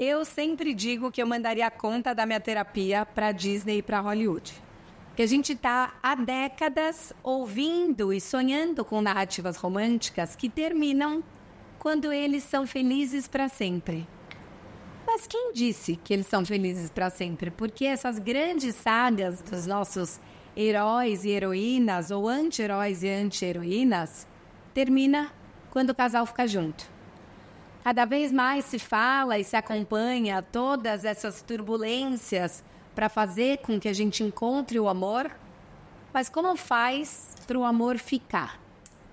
Eu sempre digo que eu mandaria a conta da minha terapia para Disney e para Hollywood. Que a gente está há décadas ouvindo e sonhando com narrativas românticas que terminam quando eles são felizes para sempre. Mas quem disse que eles são felizes para sempre? Porque essas grandes sagas dos nossos heróis e heroínas, ou anti-heróis e anti-heroínas, termina quando o casal fica junto. Cada vez mais se fala e se acompanha todas essas turbulências para fazer com que a gente encontre o amor, mas como faz para o amor ficar,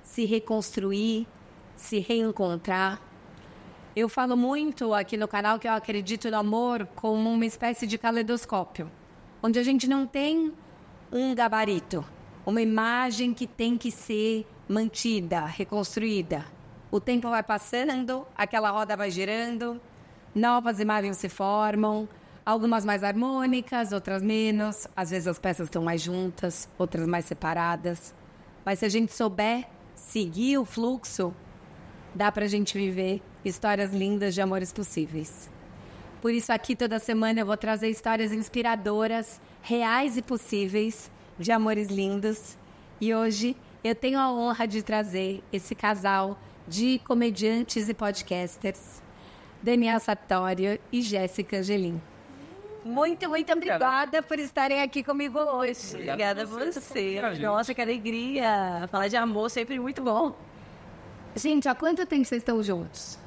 se reconstruir, se reencontrar? Eu falo muito aqui no canal que eu acredito no amor como uma espécie de caleidoscópio, onde a gente não tem um gabarito, uma imagem que tem que ser mantida, reconstruída. O tempo vai passando, aquela roda vai girando, novas imagens se formam, algumas mais harmônicas, outras menos. Às vezes as peças estão mais juntas, outras mais separadas. Mas se a gente souber seguir o fluxo, dá pra gente viver histórias lindas de amores possíveis. Por isso aqui toda semana eu vou trazer histórias inspiradoras, reais e possíveis, de amores lindos. E hoje eu tenho a honra de trazer esse casal de comediantes e podcasters, Daniel Sartório e Jéssica Angelim. Muito obrigada por estarem aqui comigo hoje. Obrigada a você. Nossa, que alegria. Falar de amor sempre muito bom. Gente, há quanto tempo vocês estão juntos?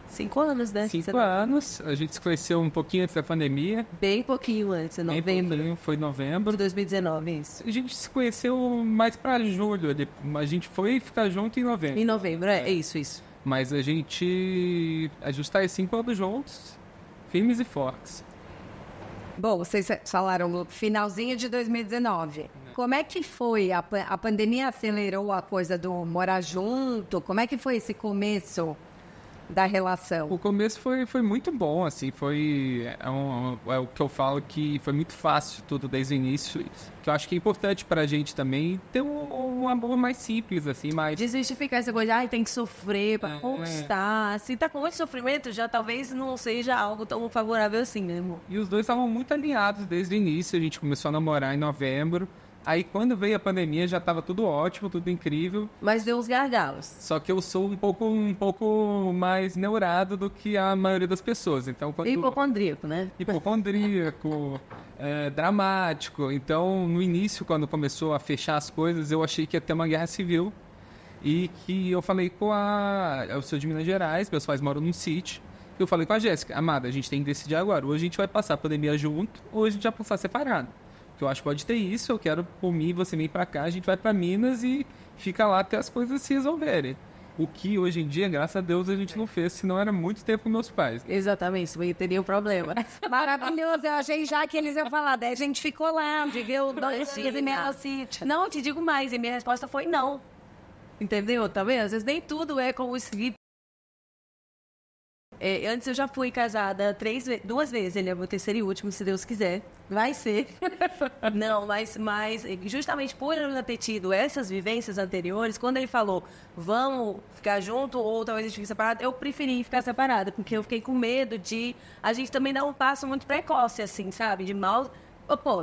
5 anos, né? 5 anos. A gente se conheceu um pouquinho antes da pandemia. Bem pouquinho antes, em novembro. Foi novembro. De 2019, isso. A gente se conheceu mais pra julho. A gente foi ficar junto em novembro. Em novembro, é isso. Mas a gente tá 5 anos juntos, firmes e fortes. Bom, vocês falaram no finalzinho de 2019. Como é que foi? A pandemia acelerou a coisa do morar junto? Como é que foi esse começo da relação? O começo foi muito bom, assim, é o que eu falo, que foi muito fácil tudo desde o início, que eu acho que é importante pra gente também ter um amor mais simples, assim, mais... Desmistificar essa coisa, tem que sofrer pra conquistar, se tá com muito sofrimento, já talvez não seja algo tão favorável assim, né, amor? E os dois estavam muito alinhados desde o início, a gente começou a namorar em novembro. Aí quando veio a pandemia já estava tudo ótimo, tudo incrível. Mas deu uns gargalos. Só que eu sou um pouco mais neurado do que a maioria das pessoas. Então, hipocondríaco, né? Hipocondríaco, dramático. Então, no início, quando começou a fechar as coisas, eu achei que ia ter uma guerra civil. E que eu falei eu sou de Minas Gerais, meus pais moram num sítio. Eu falei com a Jéssica, amada, a gente tem que decidir agora. Ou a gente vai passar a pandemia junto, ou a gente vai passar separado. Que eu acho que pode ter isso, eu quero por mim, você vem pra cá, a gente vai pra Minas e fica lá até as coisas se resolverem. O que hoje em dia, graças a Deus, a gente não fez, senão era muito tempo com meus pais. Exatamente, isso aí teria um problema. Maravilhoso, eu achei já que eles iam falar, daí a gente ficou lá, viveu 2 dias e meio no sítio. Não, te digo mais, e minha resposta foi não. Entendeu? Tá vendo? Às vezes nem tudo é como escrito. Antes eu já fui casada 2 vezes, ele é o meu terceiro e último, se Deus quiser. Vai ser. Não, mas justamente por eu não ter tido essas vivências anteriores, quando ele falou, vamos ficar junto ou talvez a gente fique separado, eu preferi ficar separada, porque eu fiquei com medo de a gente também dar um passo muito precoce, assim, sabe? De mal.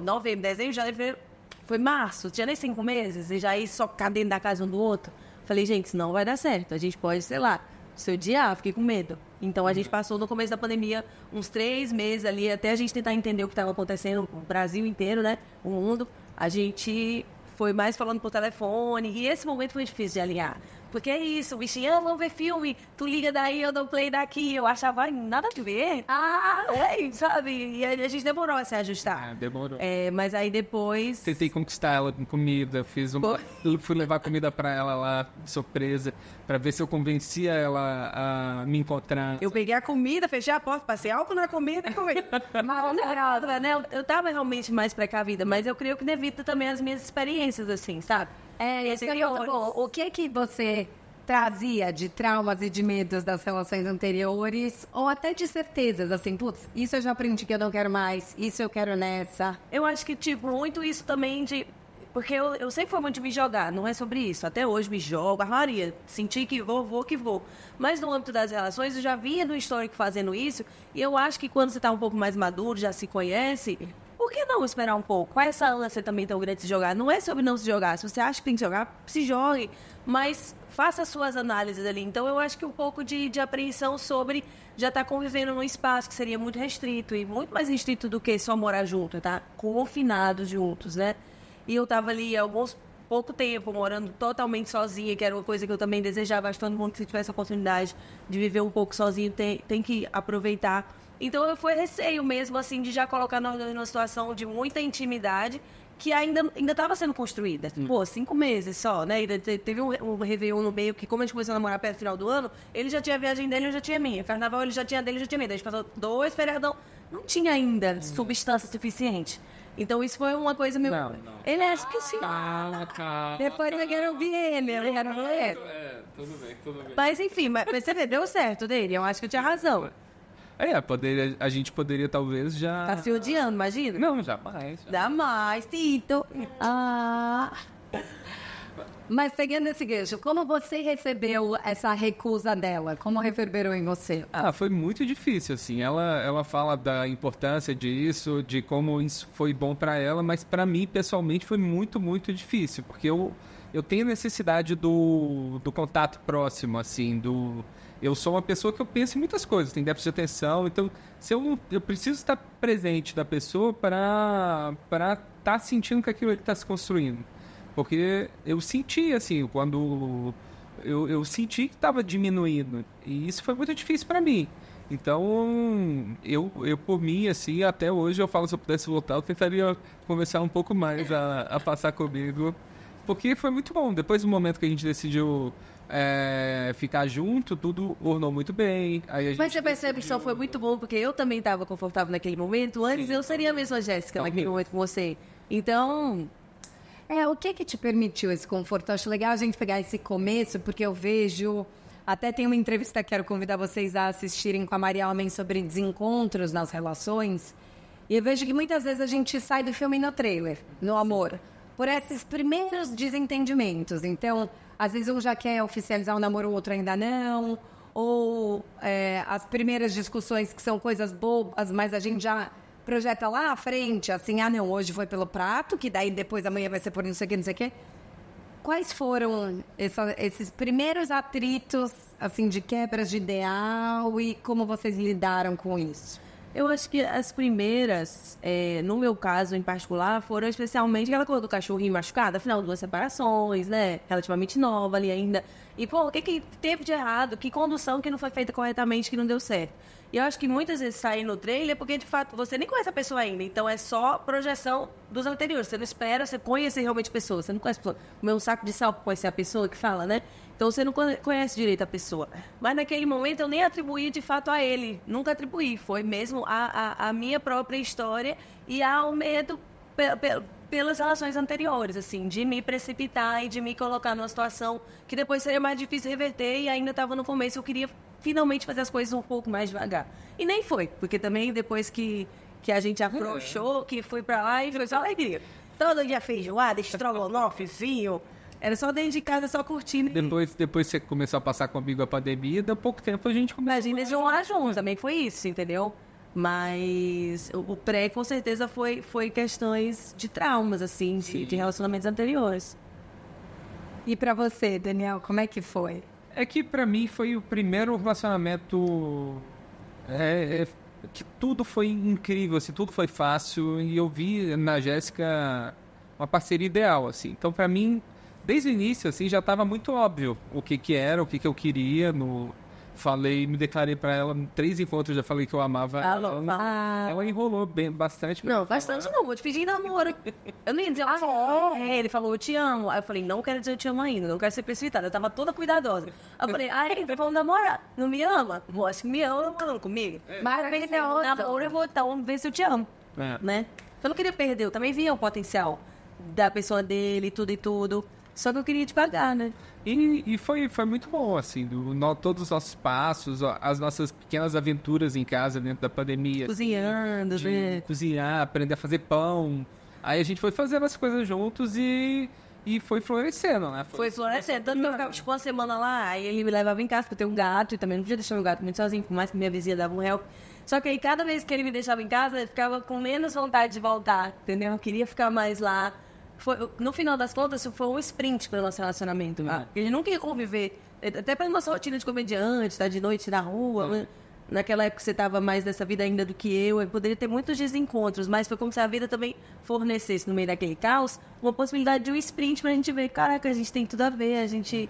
Novembro, dezembro, janeiro, foi março, tinha nem 5 meses, e já ir só ficar dentro da casa um do outro. Falei, gente, isso não vai dar certo, a gente pode, sei lá, se odiar, fiquei com medo. Então a gente passou no começo da pandemia uns 3 meses ali, até a gente tentar entender o que estava acontecendo no Brasil inteiro, né? O mundo. A gente foi mais falando por telefone, e esse momento foi difícil de alinhar. Porque é isso, o bichinho, vamos ver filme, tu liga daí, eu dou play daqui, eu achava, nada a ver. Sabe? E a gente demorou a se ajustar. Demorou. Mas aí depois... Tentei conquistar ela com comida, fui levar comida pra ela lá, de surpresa, pra ver se eu convencia ela a me encontrar. Eu peguei a comida, fechei a porta, passei álcool na comida e comi. Maravilhosa, né? Eu tava realmente mais precavida, mas eu creio que devido também às minhas experiências, assim, sabe? Isso é muito bom. O que você trazia de traumas e de medos das relações anteriores, ou até de certezas, assim, putz, isso eu já aprendi que eu não quero mais, isso eu quero nessa? Eu acho que, muito isso também de... Porque eu sempre fui muito de me jogar, não é sobre isso. Até hoje me jogo, a Maria, senti que vou que vou. Mas no âmbito das relações, eu já vinha do histórico fazendo isso, e eu acho que quando você tá um pouco mais maduro, já se conhece, por que não esperar um pouco? Qual é essa ânsia também tão grande de se jogar? Não é sobre não se jogar. Se você acha que tem que jogar, se jogue. Mas faça as suas análises ali. Então, eu acho que um pouco de apreensão sobre já estar convivendo num espaço que seria muito restrito. E muito mais restrito do que só morar junto, tá? Confinados juntos, né? E eu tava ali pouco tempo, morando totalmente sozinha, que era uma coisa que eu também desejava. Acho que todo mundo que tivesse a oportunidade de viver um pouco sozinho tem que aproveitar. Então, foi receio mesmo, assim, de já colocar nós numa situação de muita intimidade que ainda estava sendo construída. Pô, 5 meses só, né? E teve um Réveillon no meio que, como a gente começou a namorar perto do final do ano, ele já tinha a viagem dele, eu já tinha a minha. Carnaval, ele já tinha dele, eu já tinha a minha. A gente passou 2 feriadão. Não tinha ainda substância suficiente. Então, isso foi uma coisa meio... Não. Ele acha que sim. Calma. Depois eu quero ouvir ele, eu quero ver. Tudo bem. Mas, enfim, mas você vê, deu certo dele. Eu acho que eu tinha razão. A gente poderia talvez já... Tá se odiando, imagina? Não, jamais. Dá mais, Tito. Mas pegando esse gancho, como você recebeu essa recusa dela? Como reverberou em você? Foi muito difícil, assim. Ela fala da importância disso, de como isso foi bom pra ela, mas pra mim, pessoalmente, foi muito, muito difícil, porque eu tenho necessidade do contato próximo, assim, Eu sou uma pessoa que eu penso em muitas coisas, tem déficit de atenção, então eu preciso estar presente da pessoa para estar sentindo que aquilo está se construindo. Porque eu senti, assim, quando eu senti que estava diminuindo, e isso foi muito difícil para mim. Então, eu por mim, assim, até hoje eu falo, se eu pudesse voltar, eu tentaria conversar um pouco mais a passar comigo, porque foi muito bom. Depois do momento que a gente decidiu ficar junto, tudo ornou muito bem. Mas você percebe que só foi muito bom, porque eu também estava confortável naquele momento. Antes eu seria a mesma Jéssica naquele momento com você. Então... o que te permitiu esse conforto? Eu acho legal a gente pegar esse começo, porque eu vejo... Até tem uma entrevista que quero convidar vocês a assistirem com a Maria Homem sobre desencontros nas relações. E eu vejo que muitas vezes a gente sai do filme no trailer, no amor, por esses primeiros desentendimentos. Então, às vezes um já quer oficializar o namoro, o outro ainda não. Ou as primeiras discussões que são coisas bobas, mas a gente já projeta lá à frente, assim, não, hoje foi pelo prato, que daí depois amanhã vai ser por não sei o que. Quais foram esses primeiros atritos, assim, de quebras de ideal e como vocês lidaram com isso? Eu acho que as primeiras, no meu caso em particular, foram especialmente aquela coisa do cachorrinho machucado, afinal, 2 separações, né? Relativamente nova ali ainda. E, pô, o que teve de errado? Que condução que não foi feita corretamente, que não deu certo? E eu acho que muitas vezes sair no trailer porque, de fato, você nem conhece a pessoa ainda. Então, é só projeção dos anteriores. Você não espera você conhecer realmente a pessoa. Você não conhece a pessoa. Comer um saco de sal pra conhecer a pessoa que fala, né? Então, você não conhece direito a pessoa. Mas, naquele momento, eu nem atribuí, de fato, a ele. Nunca atribuí. Foi mesmo a minha própria história e ao medo pelas relações anteriores, assim, de me precipitar e de me colocar numa situação que depois seria mais difícil reverter e ainda estava no começo. Eu queria finalmente fazer as coisas um pouco mais devagar. E nem foi, porque também depois que a gente afrouxou, que foi pra lá e foi só alegria. Todo dia feijoada, estrogonofezinho. Era só dentro de casa, só curtindo. Depois você começou a passar comigo a pandemia, deu pouco tempo a gente começou. Imagina, eles vão lá juntos, também foi isso, entendeu? Mas o pré, com certeza, foi questões de traumas, assim, de relacionamentos anteriores. E pra você, Daniel, como é que foi? É que pra mim foi o primeiro relacionamento que tudo foi incrível, assim, tudo foi fácil e eu vi na Jéssica uma parceria ideal, assim. Então pra mim, desde o início, assim, já estava muito óbvio o que era, o que eu queria. Me declarei pra ela em 3 encontros, já falei que eu amava ela. Ela enrolou bastante. Não, bastante não, vou te pedir namoro. Eu nem ia dizer, ele falou, eu te amo. Aí eu falei, não quero dizer eu te amo ainda, não quero ser precipitada. Eu tava toda cuidadosa. Aí eu falei, vamos namorar, não me ama? Acho que me ama, namorando comigo. Mas ele namoro, eu vou então ver se eu te amo, né? Eu não queria perder, eu também via o potencial da pessoa dele, tudo e tudo. Só que eu queria devagar, né? E foi muito bom, assim, todos os nossos passos, as nossas pequenas aventuras em casa dentro da pandemia. Cozinhando, né? Cozinhar, aprender a fazer pão. Aí a gente foi fazendo as coisas juntos e foi florescendo, né? Foi florescendo. Tanto que eu ficava, tipo, uma semana lá, aí ele me levava em casa, porque eu tenho um gato, e também não podia deixar meu gato muito sozinho, por mais que minha vizinha dava um help. Só que aí, cada vez que ele me deixava em casa, eu ficava com menos vontade de voltar, entendeu? Eu queria ficar mais lá. No final das contas, isso foi um sprint para o nosso relacionamento, né? Porque a gente nunca ia conviver, até pela nossa rotina de comediante, estar de noite na rua, né? Naquela época você estava mais nessa vida ainda do que eu poderia ter muitos desencontros, mas foi como se a vida também fornecesse, no meio daquele caos, uma possibilidade de um sprint pra gente ver, caraca, a gente tem tudo a ver, a gente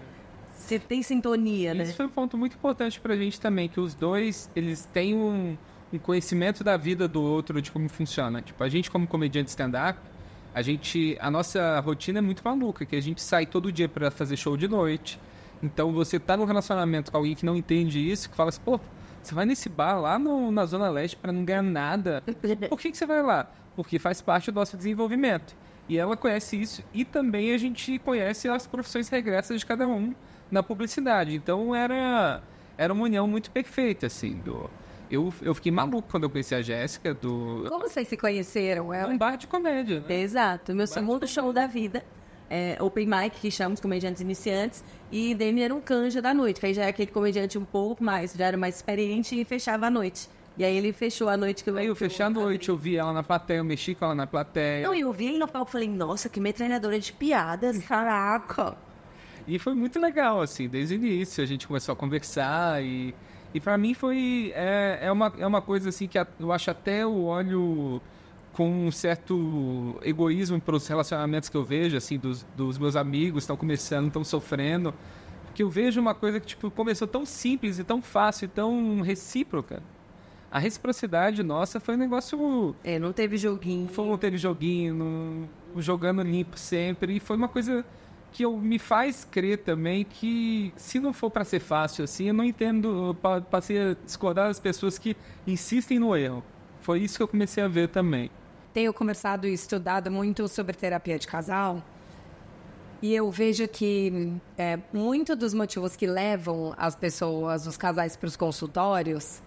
tem sintonia, né? Isso foi um ponto muito importante pra gente também, que os dois, eles têm um conhecimento da vida do outro, de como funciona. Tipo, a gente como comediante stand-up, a nossa rotina é muito maluca, que a gente sai todo dia pra fazer show de noite. Então você tá num relacionamento com alguém que não entende isso, que fala assim, pô, você vai nesse bar lá na Zona Leste para não ganhar nada. Por que você vai lá? Porque faz parte do nosso desenvolvimento. E ela conhece isso e também a gente conhece as profissões regressas de cada um na publicidade. Então era uma união muito perfeita, assim. Eu fiquei maluco quando eu conheci a Jéssica. Como vocês se conheceram? Um bar de comédia, né? Exato. Meu segundo show da vida. Open mic, que chamamos comediantes iniciantes, e Demi era um canja da noite, que aí já é aquele comediante um pouco mais, já era mais experiente e fechava a noite. E aí ele fechou a noite que eu fechei a noite, eu vi ela na plateia, eu mexi com ela na plateia. Não, eu vi ele no palco e falei, nossa, que metralhadora de piadas, caraca. E foi muito legal, assim, desde o início, a gente começou a conversar e pra mim foi, uma coisa assim que eu acho até eu olho com um certo egoísmo para os relacionamentos que eu vejo, assim, dos meus amigos, estão começando, estão sofrendo. Porque eu vejo uma coisa que, tipo, começou tão simples e tão fácil e tão recíproca. A reciprocidade nossa foi um negócio... não teve joguinho. Não teve joguinho, jogando limpo sempre. E foi uma coisa que me faz crer também que, se não for para ser fácil assim, eu não entendo, passei a discordar das pessoas que insistem no erro. Foi isso que eu comecei a ver também. Tenho conversado e estudado muito sobre terapia de casal e eu vejo que muito dos motivos que levam as pessoas, os casais, para os consultórios,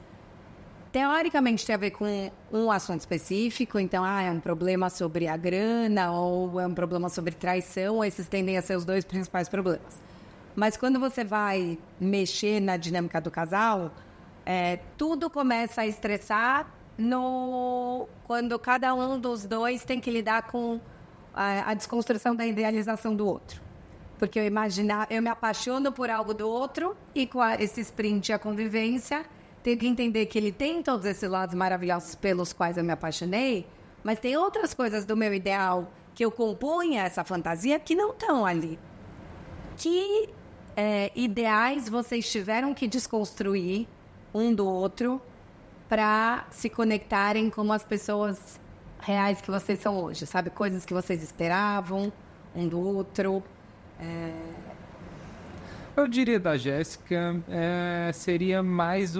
teoricamente tem a ver com um assunto específico. Então, é um problema sobre a grana ou é um problema sobre traição. Esses tendem a ser os dois principais problemas. Mas quando você vai mexer na dinâmica do casal, tudo começa a estressar quando cada um dos dois tem que lidar com a desconstrução da idealização do outro. Porque eu me apaixono por algo do outro e com esse sprint e a convivência, tenho que entender que ele tem todos esses lados maravilhosos pelos quais eu me apaixonei, mas tem outras coisas do meu ideal que eu compunha essa fantasia que não estão ali. Que ideais vocês tiveram que desconstruir um do outro para se conectarem como as pessoas reais que vocês são hoje, sabe? Coisas que vocês esperavam um do outro. Eu diria da Jéssica, seria mais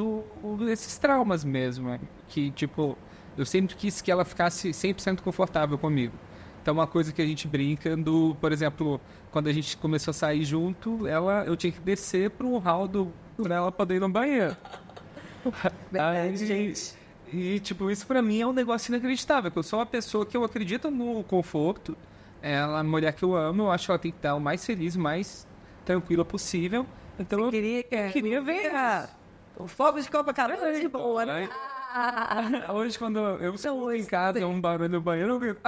esses traumas mesmo, que, tipo, eu sempre quis que ela ficasse 100% confortável comigo. Então, uma coisa que a gente brinca, por exemplo, quando a gente começou a sair junto, eu tinha que descer para um hall para ela poder ir no banheiro. E, tipo, isso pra mim é um negócio inacreditável, porque eu sou uma pessoa que eu acredito no conforto. Ela é uma mulher que eu amo, eu acho que ela tem que estar o mais feliz, o mais tranquila possível. Então eu queria ver o fogo de Copacabana é de boa, né? Hoje, quando eu estou em casa, um barulho no banheiro, eu grito,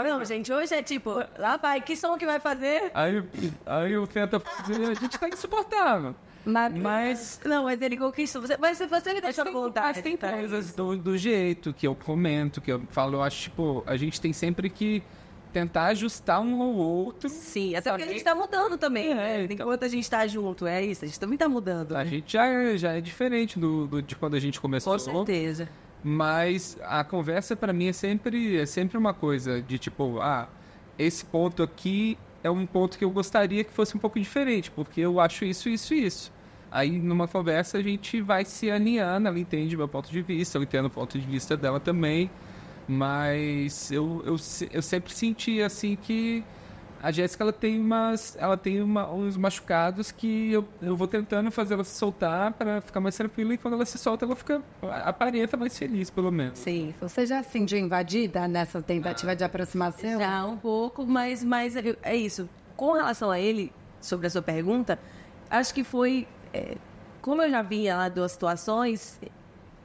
não, gente, hoje é tipo, lá vai, que som que vai fazer? Aí eu tento fazer, a gente tá insuportável. Mas ele conquistou. Mas você me deixou contar. Mas tem coisas do jeito que eu comento, que eu falo, eu acho, tipo, a gente tem sempre que tentar ajustar um ao outro. Sim, até porque a gente tá mudando também. Enquanto a gente tá junto, é isso, a gente também tá mudando. A gente já é diferente de quando a gente começou. Com certeza. Mas a conversa pra mim é sempre uma coisa de tipo, esse ponto aqui é um ponto que eu gostaria que fosse um pouco diferente, porque eu acho isso, isso e isso. Aí, numa conversa, a gente vai se alinhando, ela entende meu ponto de vista, eu entendo o ponto de vista dela também, mas eu sempre senti, assim, que A Jéssica, ela tem uns machucados que eu vou tentando fazer ela se soltar pra ficar mais tranquila, e quando ela se solta, ela aparenta mais feliz, pelo menos. Sim. Você já se sentiu invadida nessa tentativa de aproximação? Já um pouco, mas é isso. Com relação a ele, sobre a sua pergunta, acho que foi... como eu já vinha lá duas situações,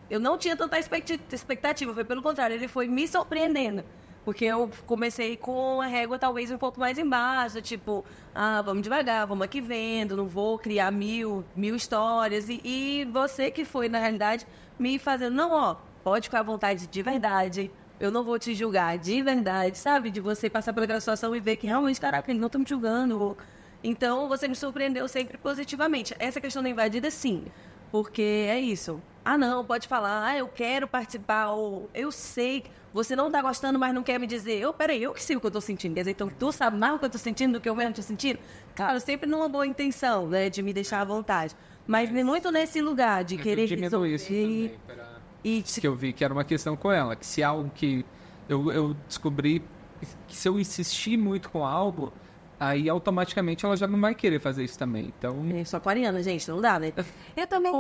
eu não tinha tanta expectativa, foi pelo contrário, ele foi me surpreendendo. Porque eu comecei com a régua talvez um pouco mais embaixo, tipo, vamos devagar, vamos aqui vendo, não vou criar mil histórias. E você que foi, na realidade, me fazendo, não, pode ficar à vontade de verdade, eu não vou te julgar de verdade, sabe? De você passar por aquela situação e ver que realmente, caraca, eles não estão me julgando. Então, você me surpreendeu sempre positivamente. Essa questão da invadida, sim, porque é isso. Não, pode falar, eu quero participar, ou eu sei... Você não tá gostando, mas não quer me dizer. Peraí, eu que sei o que eu tô sentindo. Quer dizer, então tu sabe mais o que eu tô sentindo do que eu mesmo tô sentindo? Claro, sempre numa boa intenção, né? De me deixar à vontade. Mas muito nesse lugar de querer resolver. Isso também, que eu vi que era uma questão com ela. Que se algo que eu descobri... Que se eu insistir muito com algo... Aí, automaticamente, ela já não vai querer fazer isso também, então... Eu sou aquariana, gente, não dá, né? Eu também,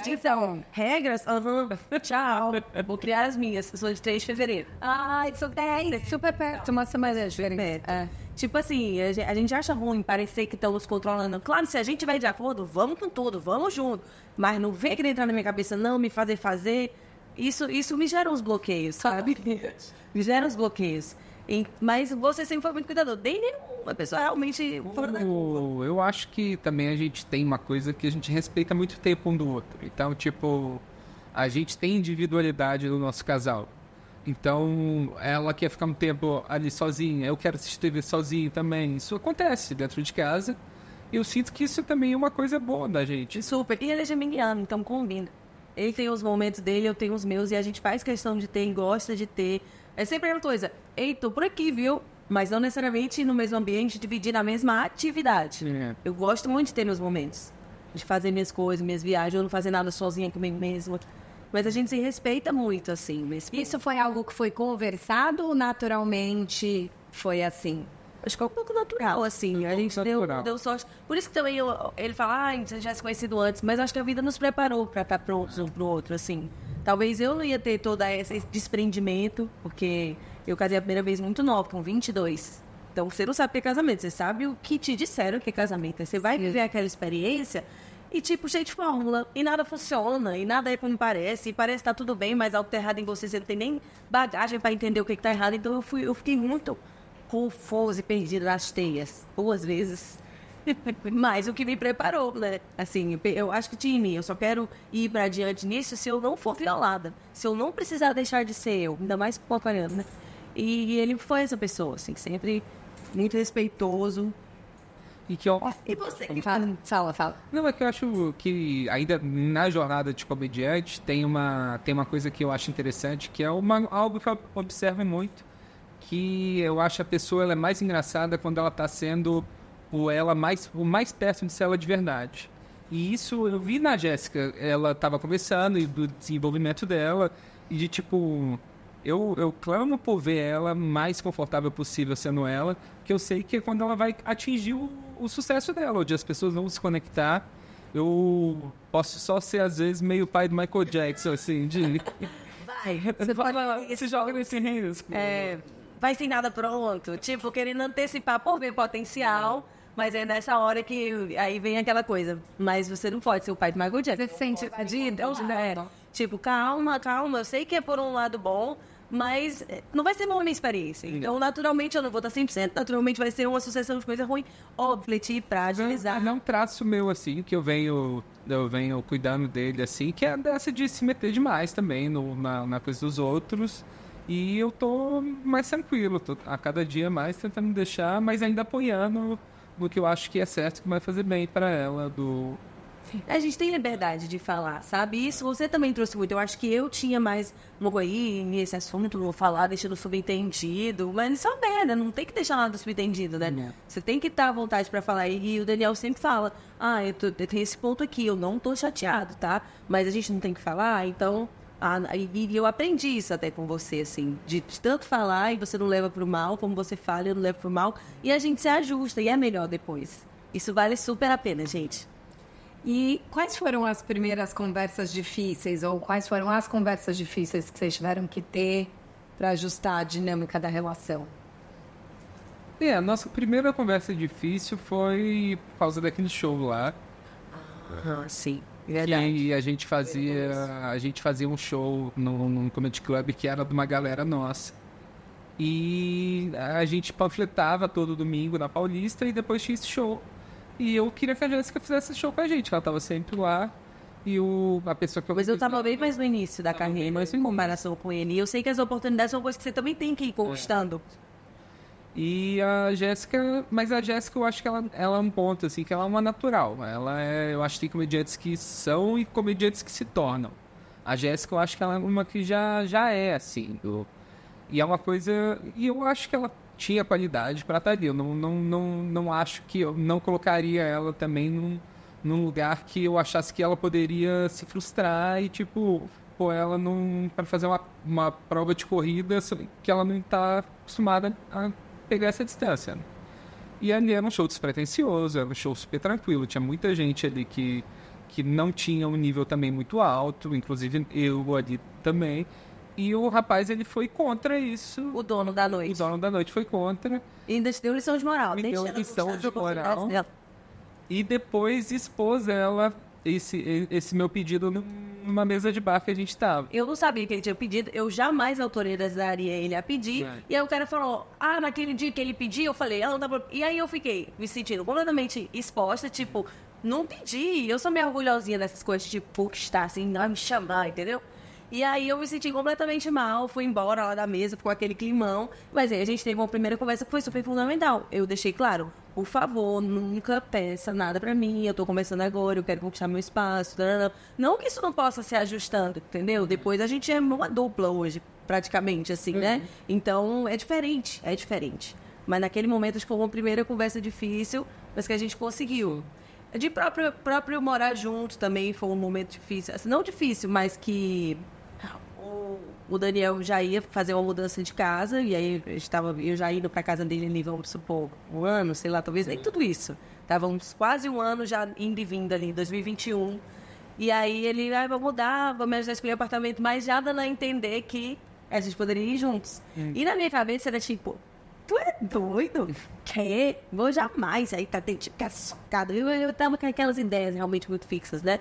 então. Regras, tchau. Vou criar as minhas, eu sou de 3 de fevereiro. Isso 10, super perto, uma semana diferente. Tipo assim, a gente acha ruim parecer que estamos controlando. Claro, se a gente vai de acordo, vamos com tudo, vamos junto. Mas não vem querer entrar na minha cabeça, não, me fazer. Isso me gera uns bloqueios, sabe? Me gera uns bloqueios. Mas você sempre foi muito cuidador. Nem nenhuma pessoa realmente... Eu acho que também a gente tem uma coisa que a gente respeita muito tempo um do outro. Então, tipo, a gente tem individualidade no nosso casal. Então, ela quer ficar um tempo ali sozinha, eu quero assistir TV sozinho também. Isso acontece dentro de casa. E eu sinto que isso também é uma coisa boa da gente. Super. E ele é geminiano, então combina. Ele tem os momentos dele, eu tenho os meus. E a gente faz questão de ter e gosta de ter... É sempre aquela coisa, tô por aqui, viu? Mas não necessariamente no mesmo ambiente, dividir na mesma atividade. Eu gosto muito de ter meus momentos. De fazer minhas coisas, minhas viagens, eu não fazer nada sozinha comigo mesma. Mas a gente se respeita muito, assim. Isso foi algo que foi conversado ou naturalmente foi assim? Acho que é um pouco natural, assim. A gente deu sorte. Por isso que também ele fala, você já se conhecido antes. Mas acho que a vida nos preparou pra estar prontos um pro outro, assim. Talvez eu não ia ter todo esse desprendimento, porque eu casei a primeira vez muito nova, com 22. Então, você não sabe o que é casamento, você sabe o que te disseram que é casamento. Aí você vai viver aquela experiência e, tipo, cheio de fórmula, e nada funciona, e nada é como parece, e parece que tá tudo bem, mas algo tá errado em você não tem nem bagagem pra entender o que tá errado. Então, eu fiquei muito confusa e perdida nas teias, 2 vezes. Mas o que me preparou, né? Assim, eu acho que de mim, eu só quero ir pra adiante nisso se eu não for violada. Se eu não precisar deixar de ser eu, ainda mais com o aquariano, né? E ele foi essa pessoa, assim, sempre muito respeitoso. E você? Fala. Não, é que eu acho que ainda na jornada de comediante tem uma coisa que eu acho interessante, que é algo que eu observo muito, que eu acho a pessoa ela é mais engraçada quando ela tá sendo... o mais perto de ser ela de verdade. E isso eu vi na Jéssica. Ela tava conversando e do desenvolvimento dela. E de tipo... Eu clamo por ver ela mais confortável possível sendo ela. Que eu sei que é quando ela vai atingir o sucesso dela. Onde as pessoas vão se conectar. Eu posso só ser, às vezes, meio pai do Michael Jackson, assim. Você joga nesse reino. Vai sem nada pronto. Tipo, querendo antecipar por ver potencial... Mas é nessa hora que aí vem aquela coisa. Mas você não pode ser o pai do Michael Jackson. Você se sente invadida? Tipo, calma. Eu sei que é por um lado bom, mas não vai ser uma minha experiência. Então, naturalmente, eu não vou estar 100%. Naturalmente, vai ser uma sucessão de coisas ruins. Óbvio, refletir pra agilizar. É um traço meu, assim, que eu venho cuidando dele, assim, que é dessa de se meter demais também na coisa dos outros. E eu tô mais tranquilo. Tô a cada dia mais tentando deixar, mas ainda apoiando... do que eu acho que é certo, que vai fazer bem para ela. A gente tem liberdade de falar, sabe? Isso você também trouxe muito. Eu acho que eu tinha mais uma coisa aí nesse assunto, vou falar, deixando subentendido. Mas isso é uma merda, não tem que deixar nada subentendido, né? Não. Você tem que estar à vontade para falar. E o Daniel sempre fala, eu tenho esse ponto aqui, eu não tô chateado, tá? Mas a gente não tem que falar, então E eu aprendi isso até com você, assim, de tanto falar e você não leva pro mal, como você fala e eu não levo pro mal, e a gente se ajusta e é melhor depois. Isso vale super a pena, gente. E quais foram as primeiras conversas difíceis, ou quais foram as conversas difíceis que vocês tiveram que ter para ajustar a dinâmica da relação? A nossa primeira conversa difícil foi por causa daquele show lá. Sim, Que verdade. aí a gente fazia um show num comedy club que era de uma galera nossa. E a gente panfletava todo domingo na Paulista e depois tinha esse show. E eu queria que a Jéssica fizesse esse show com a gente, ela tava sempre lá. E a pessoa que Mas eu tava bem mais no início da Tava bem carreira, mais no em início. comparação com ele. E eu sei que as oportunidades são coisas que você também tem que ir conquistando. E a Jéssica, mas a Jéssica eu acho que ela é um ponto, assim, que ela é uma natural. Eu acho que tem comediantes que são e comediantes que se tornam. A Jéssica eu acho que ela é uma que já é, assim. E é uma coisa, e eu acho que ela tinha qualidade para estar ali. Eu não acho que eu não colocaria ela também num lugar que eu achasse que ela poderia se frustrar e, tipo, pôr ela para fazer uma prova de corrida que ela não está acostumada a pegar essa distância. E ali era um show despretensioso, era um show super tranquilo. Tinha muita gente ali que não tinha um nível também muito alto, inclusive eu ali também. E o rapaz, ele foi contra isso. O dono da noite. O dono da noite foi contra. E ainda te deu lição de moral. Me Deixa deu ela lição gostar de das oportunidades moral. dela. E depois expôs ela, esse meu pedido numa mesa de bar que a gente tava. Eu não sabia que ele tinha pedido, eu jamais autorizaria ele a pedir. É. E aí o cara falou, naquele dia que ele pediu, eu falei, não dá pra... E aí eu fiquei me sentindo completamente exposta, tipo, não pedi. Eu sou meio orgulhosinha dessas coisas, tipo, estar assim, não me chamar, entendeu? E aí eu me senti completamente mal, fui embora lá da mesa, ficou aquele climão. Mas aí a gente teve uma primeira conversa que foi super fundamental. Eu deixei claro, por favor, nunca peça nada pra mim, eu tô começando agora, eu quero conquistar meu espaço. Não que isso não possa se ajustando, entendeu? Depois a gente é uma dupla hoje, praticamente, assim, né? Então é diferente. Mas naquele momento acho que foi uma primeira conversa difícil, mas que a gente conseguiu. De próprio morar junto também foi um momento difícil. Assim, não difícil, mas que o Daniel já ia fazer uma mudança de casa, e aí eu já indo pra casa dele ali, vamos supor, um ano, sei lá, talvez nem tudo isso. Estávamos quase um ano já indo e vindo ali, 2021. E aí ele, vai mudar, vamos ajudar a escolher apartamento, mas já dando a entender que a gente poderia ir juntos. E na minha cabeça era tipo, tu é doido? Que? Vou jamais. Aí tá tendo ficar socado. Eu tava com aquelas ideias realmente muito fixas, né?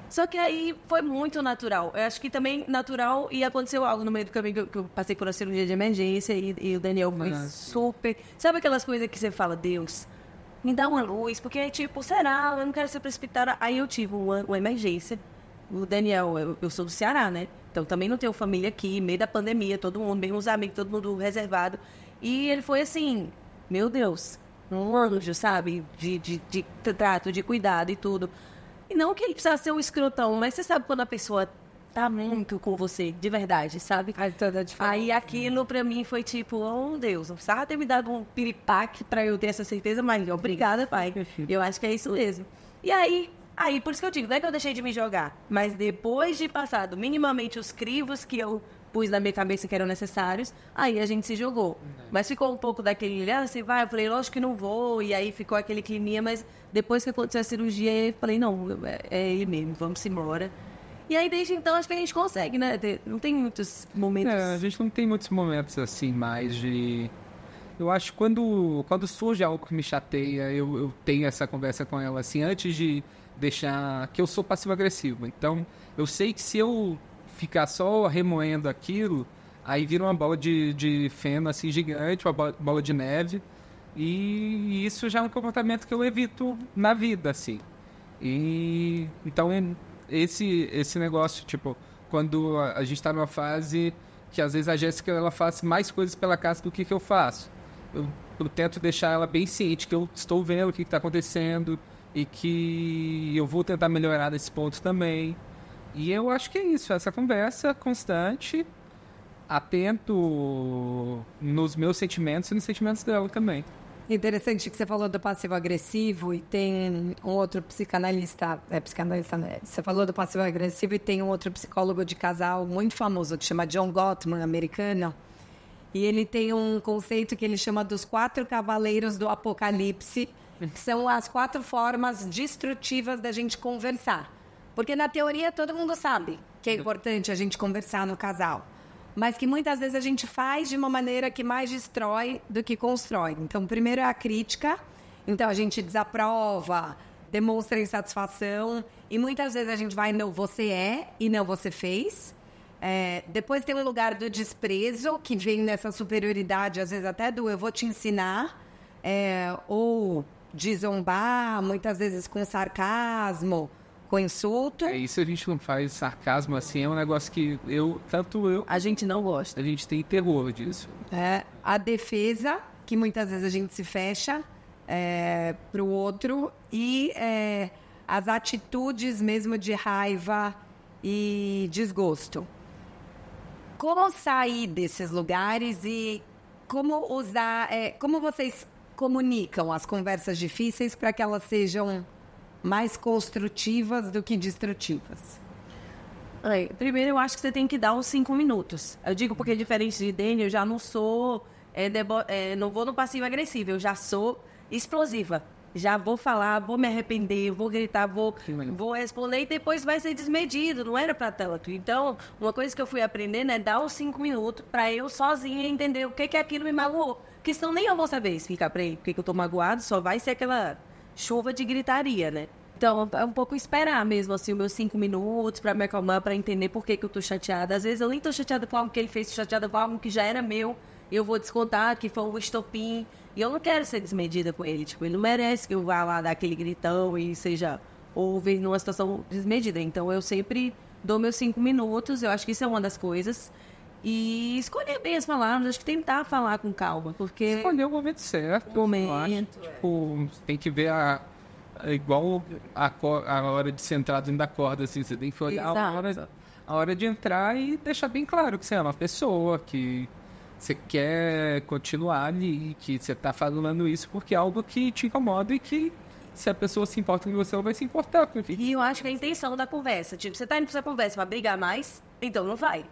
Só que aí foi muito natural. Eu acho que também natural, e aconteceu algo no meio do caminho que eu passei por uma cirurgia de emergência e o Daniel foi super... Sabe aquelas coisas que você fala, Deus, me dá uma luz, porque tipo, será? Eu não quero ser precipitada. Aí eu tive uma emergência. O Daniel, eu sou do Ceará, né? Então também não tenho família aqui, meio da pandemia, todo mundo, bem uns amigos, todo mundo reservado. E ele foi assim, meu Deus, um anjo, sabe? De trato, de cuidado e tudo. E não que ele precisasse ser um escrotão, mas você sabe quando a pessoa tá muito com você, de verdade, sabe? Faz toda a diferença. Aí aquilo pra mim foi tipo, oh Deus, não precisava ter me dado um piripaque pra eu ter essa certeza, mas obrigada, pai. Eu acho que é isso mesmo. E aí, por isso que eu digo, não é que eu deixei de me jogar, mas depois de passado minimamente os crivos que eu pus na minha cabeça que eram necessários, aí a gente se jogou. Mas ficou um pouco daquele, você vai? Eu falei, lógico que não vou, e aí ficou aquele climinha, mas depois que aconteceu a cirurgia, eu falei, não, é ele mesmo, vamos embora. E aí, desde então, acho que a gente consegue, né? Não tem muitos momentos... A gente não tem muitos momentos, assim, mais de... Eu acho que quando surge algo que me chateia, eu tenho essa conversa com ela, assim, antes de deixar... Que eu sou passivo-agressivo. Então, eu sei que se eu ficar só remoendo aquilo, aí vira uma bola de feno, assim, gigante, uma bola de neve. E isso já é um comportamento que eu evito na vida, assim. E então esse negócio, tipo, quando a gente tá numa fase que às vezes a Jéssica ela faz mais coisas pela casa do que eu faço. Eu tento deixar ela bem ciente que eu estou vendo o que está acontecendo e que eu vou tentar melhorar nesse ponto também. E eu acho que é isso, essa conversa constante, atento nos meus sentimentos e nos sentimentos dela também. Interessante que você falou do passivo-agressivo e tem um outro psicanalista, né? Você falou do passivo-agressivo e tem um outro psicólogo de casal muito famoso que chama John Gottman, americano. E ele tem um conceito que ele chama dos 4 cavaleiros do apocalipse, que são as 4 formas destrutivas da gente conversar. Porque na teoria todo mundo sabe que é importante a gente conversar no casal. Mas que muitas vezes a gente faz de uma maneira que mais destrói do que constrói. Então, primeiro é a crítica. Então, a gente desaprova, demonstra insatisfação. E muitas vezes a gente vai, não, você é e não você fez. Depois tem o lugar do desprezo, que vem nessa superioridade, às vezes até do eu vou te ensinar. Ou de zombar, muitas vezes com sarcasmo, com insulto. Isso a gente não faz sarcasmo assim, é um negócio que a gente não gosta. A gente tem terror disso. A defesa, que muitas vezes a gente se fecha para o outro, e as atitudes mesmo de raiva e desgosto. Como sair desses lugares e como usar, como vocês comunicam as conversas difíceis para que elas sejam mais construtivas do que destrutivas? Primeiro, eu acho que você tem que dar uns 5 minutos. Eu digo porque, diferente de Dani, eu já não sou... não vou no passivo-agressivo, eu já sou explosiva. Já vou falar, vou me arrepender, vou gritar, vou responder e depois vai ser desmedido, não era pra tanto. Então, uma coisa que eu fui aprendendo é dar uns 5 minutos pra eu sozinha entender o que aquilo me magoou. Porque senão nem eu vou saber explicar pra ele porque eu tô magoado, só vai ser aquela chuva de gritaria, né? Então, é um pouco esperar mesmo, assim, os meus 5 minutos pra me acalmar, pra entender por que eu tô chateada. Às vezes eu nem tô chateada com algo que ele fez, tô chateada com algo que já era meu. Eu vou descontar que foi um estopim. E eu não quero ser desmedida com ele. Tipo, ele não merece que eu vá lá dar aquele gritão e seja... Ou ver numa situação desmedida. Então, eu sempre dou meus 5 minutos. Eu acho que isso é uma das coisas. E escolher bem as palavras. Acho que tentar falar com calma. Porque... Escolher o momento certo. Tipo, tem que ver igual a hora de ser entrado dentro da corda, assim. Você tem que olhar a hora de entrar e deixar bem claro que você é uma pessoa, que... Você quer continuar ali, que você tá falando isso porque é algo que te incomoda e que se a pessoa se importa com você, ela vai se importar. E eu acho que é a intenção da conversa. Tipo, você tá indo pra essa conversa pra brigar mais, então não vai.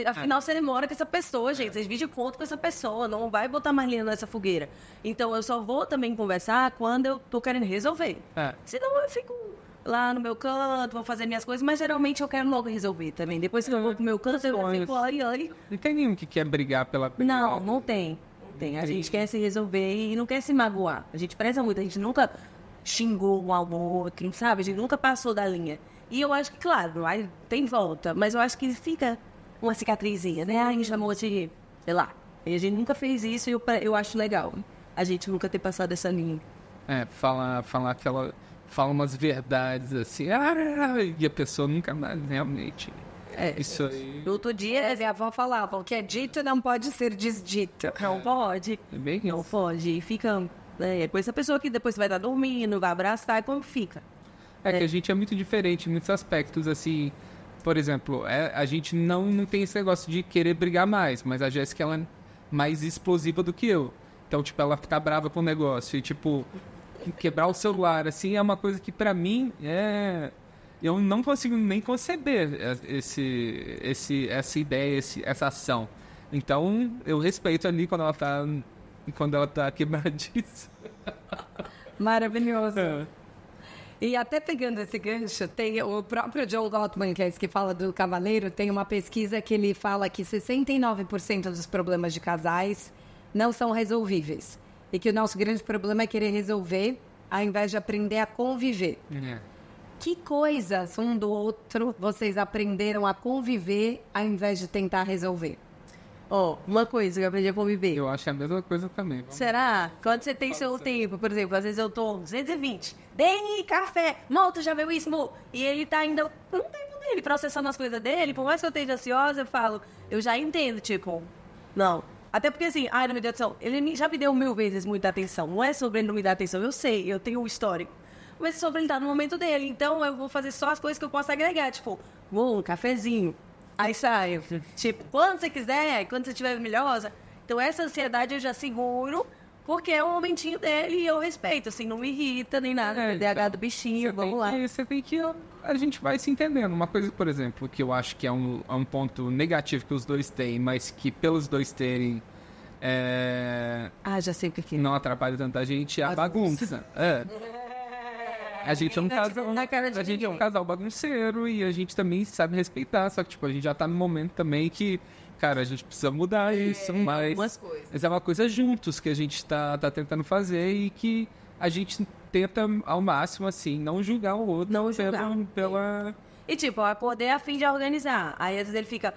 Afinal, você demora com essa pessoa, gente. Você divide conta com essa pessoa, não vai botar mais linha nessa fogueira. Então, eu só vou também conversar quando eu tô querendo resolver. Senão eu fico lá no meu canto, vou fazer minhas coisas, mas geralmente eu quero logo resolver também. Depois que eu vou pro meu canto, eu fico ai. Não tem nenhum que quer brigar pela briga. Não tem. A gente quer se resolver e não quer se magoar. A gente preza muito, a gente nunca xingou um ao outro, sabe? A gente nunca passou da linha. E eu acho que, claro, aí tem volta, mas eu acho que fica uma cicatrizinha, né? A gente chamou de, sei lá. E a gente nunca fez isso e eu acho legal. A gente nunca ter passado essa linha. Falar aquela... Fala umas verdades assim, e a pessoa nunca mais realmente. Isso aí. Outro dia, minha avó falava: o que é dito não pode ser desdito. Não pode. É bem isso. Não pode. E fica. Com essa pessoa que depois vai estar dormindo, vai abraçar, e como fica? Que a gente é muito diferente em muitos aspectos, assim. Por exemplo, a gente não tem esse negócio de querer brigar mais, mas a Jéssica, ela é mais explosiva do que eu. Então, tipo, ela fica brava com o negócio e, tipo. Quebrar o celular, assim, é uma coisa que pra mim eu não consigo nem conceber essa ideia, essa ação. Então, eu respeito ali quando ela tá quebradiça. Maravilhoso. E até pegando esse gancho, tem o próprio John Gottman, que é esse que fala do cavaleiro, tem uma pesquisa que ele fala que 69% dos problemas de casais não são resolvíveis. E que o nosso grande problema é querer resolver, ao invés de aprender a conviver. Que coisas, um do outro, vocês aprenderam a conviver, ao invés de tentar resolver? Uma coisa que eu aprendi a conviver. Eu acho a mesma coisa também. Será? Quando você tem seu tempo, por exemplo, às vezes eu tô 220. Deni, café, Malta já viu isso? E ele tá ainda no tempo dele, processando as coisas dele. Por mais que eu esteja ansiosa, eu falo, eu já entendo, tipo, não. Até porque, assim, não me deu atenção. Ele já me deu 1000 vezes muita atenção. Não é sobre ele não me dar atenção. Eu sei, eu tenho um histórico. Mas é sobre ele estar no momento dele. Então, eu vou fazer só as coisas que eu posso agregar. Tipo, um cafezinho. Aí saio. Tipo, quando você quiser, quando você estiver melhorosa. Então, essa ansiedade eu já seguro Porque é o momentinho dele e eu respeito, assim, não me irrita nem nada. TDAH do bichinho, vamos lá. Você tem que... A gente vai se entendendo. Uma coisa, por exemplo, que eu acho que é um ponto negativo que os dois têm, mas que pelos dois terem... já sei o que é. Não atrapalha tanta gente, é a bagunça. A gente é um casal bagunceiro e a gente também sabe respeitar, só que tipo, a gente já tá no momento também que, cara, a gente precisa mudar isso, mas é uma coisa juntos que a gente tá tentando fazer e que a gente tenta ao máximo, assim, não julgar o outro. Não julgar. Pela... E tipo, acordei a fim de organizar. Aí às vezes ele fica,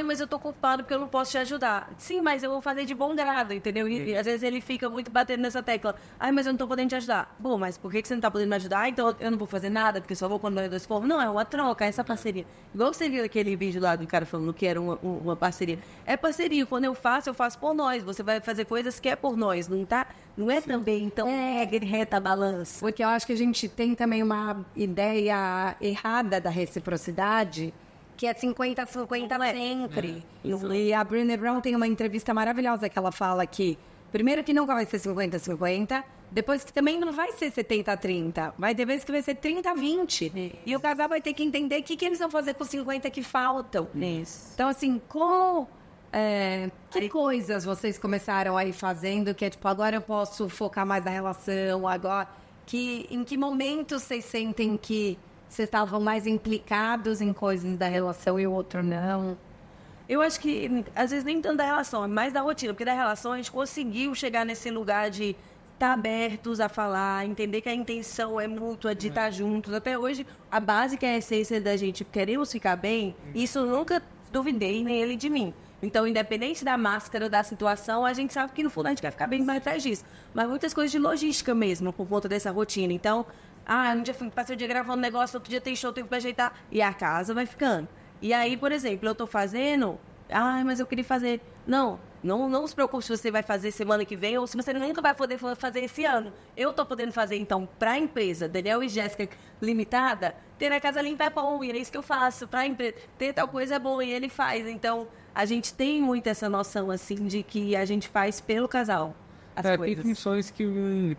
mas eu tô culpado porque eu não posso te ajudar. Sim, mas eu vou fazer de bom grado, entendeu? E às vezes ele fica muito batendo nessa tecla. Mas eu não tô podendo te ajudar. Bom, mas por que você não tá podendo me ajudar? Então eu não vou fazer nada, porque só vou quando nós dois formos. Não, é uma troca, é essa parceria. Igual você viu aquele vídeo lá do cara falando que era uma parceria. É parceria, quando eu faço por nós. Você vai fazer coisas que é por nós, não tá? Não é também, então, reta balança. Porque eu acho que a gente tem também uma ideia errada da reciprocidade, que é 50-50 sempre. E a Brené Brown tem uma entrevista maravilhosa que ela fala que, primeiro que nunca vai ser 50-50, depois que também não vai ser 70-30. Vai ter vezes que vai ser 30-20. E o casal vai ter que entender o que eles vão fazer com os 50 que faltam. Isso. Então, assim, que coisas vocês começaram aí fazendo que é tipo, agora eu posso focar mais na relação, agora... em que momentos vocês sentem que vocês estavam mais implicados em coisas da relação e o outro não? Eu acho que, às vezes, nem tanto da relação, é mais da rotina. Porque da relação a gente conseguiu chegar nesse lugar de estar abertos a falar, entender que a intenção é mútua, de estar juntos. Até hoje, a base que é a essência da gente, queremos ficar bem, isso eu nunca duvidei, nem ele de mim. Então, independente da máscara, da situação, a gente sabe que no fundo a gente quer ficar bem mais atrás disso. Mas muitas coisas de logística mesmo, por conta dessa rotina. Então, um dia passei o dia gravando negócio, outro dia tem show, tenho que ajeitar. E a casa vai ficando. E aí, por exemplo, eu tô fazendo... mas eu queria fazer... Não se preocupe se você vai fazer semana que vem ou se você nunca vai poder fazer esse ano. Eu tô podendo fazer, então, pra empresa, Daniel e Jéssica Limitada, ter a casa limpa é bom, e é isso que eu faço. Pra empresa, ter tal coisa é bom, e ele faz. Então, a gente tem muito essa noção, assim, de que a gente faz pelo casal. Tem funções que,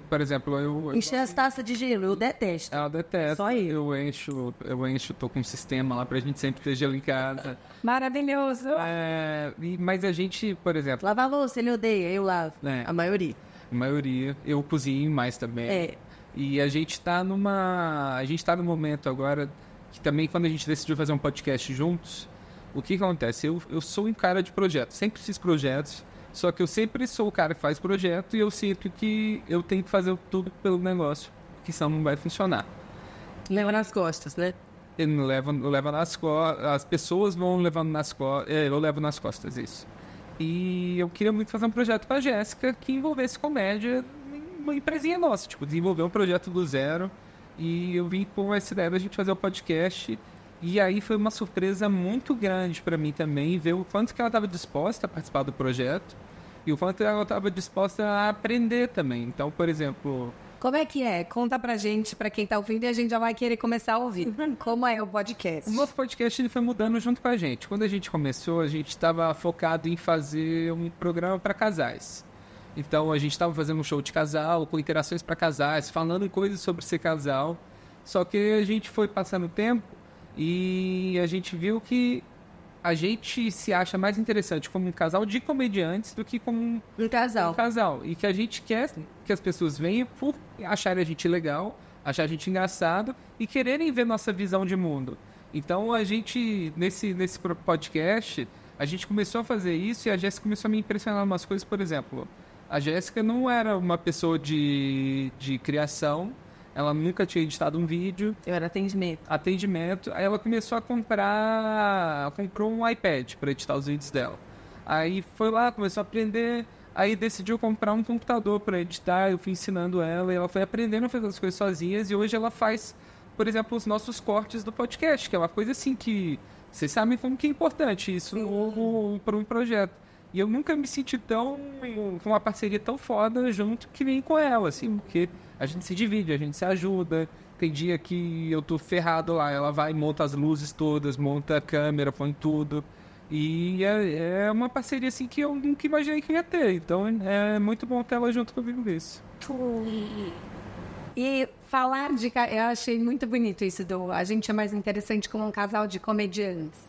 por exemplo, eu encher as taças de gelo, eu detesto. Eu detesto. Só eu encho, tô com um sistema lá pra gente sempre ter gelo em casa. Maravilhoso. Mas a gente, por exemplo... Lavar a louça, ele odeia, eu lavo. A maioria. A maioria. Eu cozinho mais também. E a gente tá num momento agora que também, quando a gente decidiu fazer um podcast juntos, o que acontece? Eu sou um cara de projetos, sempre fiz projetos. Só que eu sempre sou o cara que faz projeto e eu sinto que eu tenho que fazer tudo pelo negócio, porque senão não vai funcionar. Leva nas costas, né? Ele leva nas costas, as pessoas vão levando nas costas, eu levo nas costas isso. E eu queria muito fazer um projeto com a Jéssica que envolvesse comédia em uma empresinha nossa, tipo, desenvolver um projeto do zero. E eu vim com essa ideia da gente fazer o podcast. E aí foi uma surpresa muito grande para mim também, ver o quanto que ela estava disposta a participar do projeto e o quanto ela estava disposta a aprender também. Então, por exemplo... Como é que é? Conta pra gente, pra quem tá ouvindo, e a gente já vai querer começar a ouvir. Como é o podcast? O nosso podcast ele foi mudando junto com a gente. Quando a gente começou, a gente estava focado em fazer um programa para casais. Então, a gente estava fazendo um show de casal, com interações para casais, falando coisas sobre ser casal. Só que a gente foi passando o tempo e a gente viu que a gente se acha mais interessante como um casal de comediantes do que como um casal. E que a gente quer que as pessoas venham por acharem a gente legal, achar a gente engraçado e quererem ver nossa visão de mundo. Então, a gente, nesse podcast, a gente começou a fazer isso e a Jéssica começou a me impressionar em umas coisas. Por exemplo, a Jéssica não era uma pessoa de criação. Ela nunca tinha editado um vídeo. Eu era atendimento. Aí ela começou a comprou um iPad para editar os vídeos dela. Aí foi lá, começou a aprender. Aí decidiu comprar um computador para editar. Eu fui ensinando ela e ela foi aprendendo a fazer as coisas sozinhas. E hoje ela faz, por exemplo, os nossos cortes do podcast, que é uma coisa assim que vocês sabem como que é importante isso para um projeto. E eu nunca me senti com uma parceria tão foda junto que nem com ela, assim, porque a gente se divide, a gente se ajuda. Tem dia que eu tô ferrado lá, ela vai e monta as luzes todas, monta a câmera, põe tudo. E é uma parceria assim que eu nunca imaginei que ia ter. Então é muito bom ter ela junto comigo nisso. E falar de... Eu achei muito bonito isso A Gente é Mais Interessante como um casal de comediantes.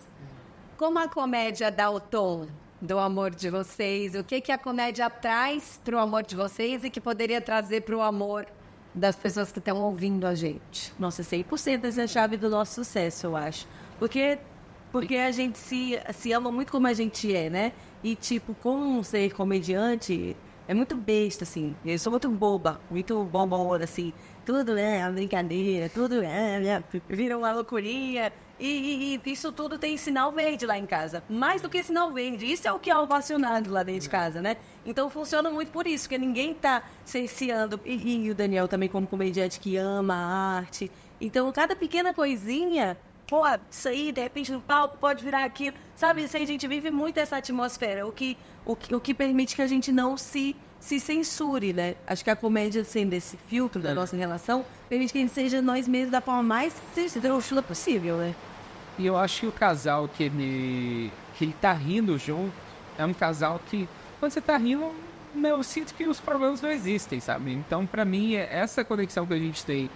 Como a comédia dá o tom do amor de vocês? O que a comédia traz para o amor de vocês e que poderia trazer para o amor das pessoas que estão ouvindo a gente? Nossa, 100% essa é a chave do nosso sucesso, eu acho. Porque a gente se ama muito como a gente é, né? E, tipo, como ser comediante é muito besta, assim. Eu sou muito boba, muito bombona, assim. Tudo é uma brincadeira, tudo vira uma loucurinha. E isso tudo tem sinal verde lá em casa. Mais do que sinal verde. Isso é o que é ovacionado lá dentro de casa, né? Então funciona muito por isso, porque ninguém tá cerceando. E o Daniel também como comediante que ama a arte. Então cada pequena coisinha... Pô, isso aí, de repente, no palco pode virar aquilo. Sabe, isso aí, a gente vive muito essa atmosfera. O que permite que a gente não se censure, né? Acho que a comédia, sendo esse filtro da nossa relação, permite que a gente seja nós mesmos da forma mais tranquila possível, né? E eu acho que o casal que ele tá rindo junto é um casal que, quando você tá rindo, eu sinto que os problemas não existem, sabe? Então, pra mim, essa conexão que a gente tem